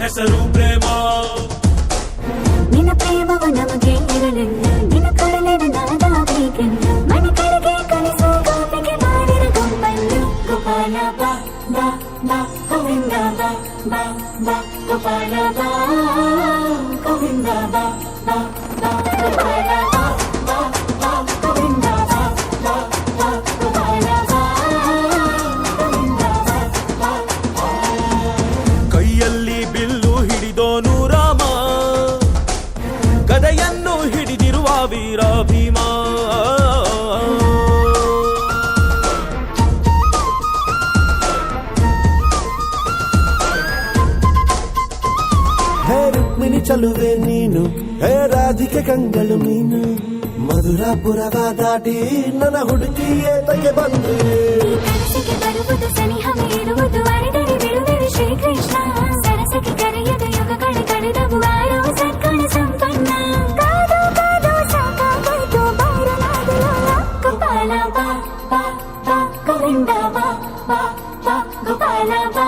ಹೆಸರು ಪ್ರೇಮ. ನಿನ್ನ ಪ್ರೇಮವ ನಮಗೆ ಇರಲಿಲ್ಲ, ನಿನ್ನ ಕಡಲಿನ ನಾದಾಗಬೇಕೆಲ್ಲ, ಮನೆ ಕಡೆಗೆ ಕಲಿಸೋ ಗೋಪಿಗೆ ಮಾಡಿರ ಗೊಂಬಲ್ಲು. ಗೋಪಾಲ ಬಾ ಬಾ ಬಾ ಗೋವಿಂದ ಬಾ ಬಾ ಬಾ ಗೋಪಾಲ ಬಾ ಗೋವಿಂದ ಬಾ ಬಾ ಬಾ ಗೋಪಾಲ ಬಾ ಬಾ ಬಾ ಗೋವಿಂದ ಬಾ ಬಾ ಬಾ ಗೋಪಾಲ ಬಾ ಗೋವಿಂದ ಬಾ ಬಾ. ಕೈಯಲ್ಲಿ ಬಿಲ್ಲು ಹಿಡಿದೋನು ರಾಮ, ಗದೆಯನ್ನು ಹಿಡಿದಿರುವ ವೀರ ಭೀಮ. ಹೇ ರುಕ್ಮಿಣಿ ಚಲುವೆ ನೀನು, ಹೇ ರಾಧಿಕೆ ಕಂಗಳು ಮೀನು, ಮಧುರಾಪುರವ ದಾಟಿ ನನ್ನ ಹುಡುಕಿಯೇ ತಗೆ ಬಂದು. ಈ ಕನಸಿಗೆ ಬರುವುದು ಸನಿಹವೇ ಇರುವುದು, ಅರೆದರೆ ಬಿಡುವೆನು ಶ್ರೀಕೃಷ್ಣ. ಸರಸಕ್ಕೆ ಕರೆಯದ ಯುಗಗಳ ಕಳೆದವು ಆರೋ ಸತ್ಕಣ ಸಂಪನ್ನ. ಕಾದು ಕಾದು ಸಾಕಾಗೋಯ್ತು ಬಾರಲಾಗಲೋಲ. ಗೋಪಾಲ ಬಾ ಬಾ ಬಾ ಗೋವಿಂದ ಬಾ ಬಾ ಬಾ ಗೋಪಾಲ ಬಾ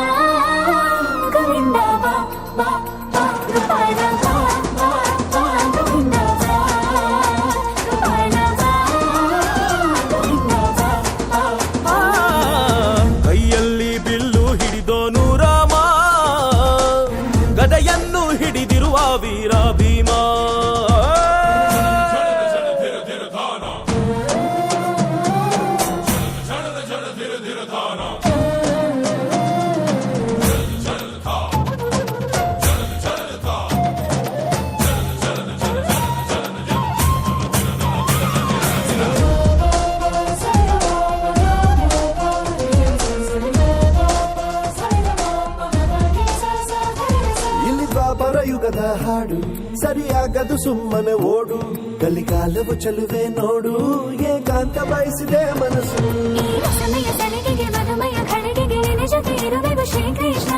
ಗೋವಿಂದ ಬಾ ಬಾ ಬಾ ಗೋಪಾಲ ಬಾ ಬಾ ಬಾ ಗೋವಿಂದ ಬಾ ಗೋಪಾಲ ಬಾ ಗೋವಿಂದ ಬಾ ಬಾ ಬಾ. ಕೈಯಲ್ಲಿ ಬಿಲ್ಲು ಹಿಡಿದೋನು ರಾಮ, ಗದೆಯನ್ನು ಹಿಡಿದಿರುವ ವೀರ ಭೀಮ. ಇಲ್ಲಿ ದ್ವಾಪರ ಯುಗದ ಹಾಡು ಸರಿಯಾಗದು ಸುಮ್ಮನೆ ಓಡು. ಕಲಿಕಾಲವು ಚಲುವೆ ನೋಡು, ಏಕಾಂತ ಬಯಸಿದೆ ಮನಸ್ಸು. ಈ ಸಮಯ ಸಲಿಗೆಗೆ ಮಧುಮಯ ಖಳಿಗೆಗೆ ನಿನ್ನ ಜೊತೆ ಇರುವೆವು ಶ್ರೀಕೃಷ್ಣ.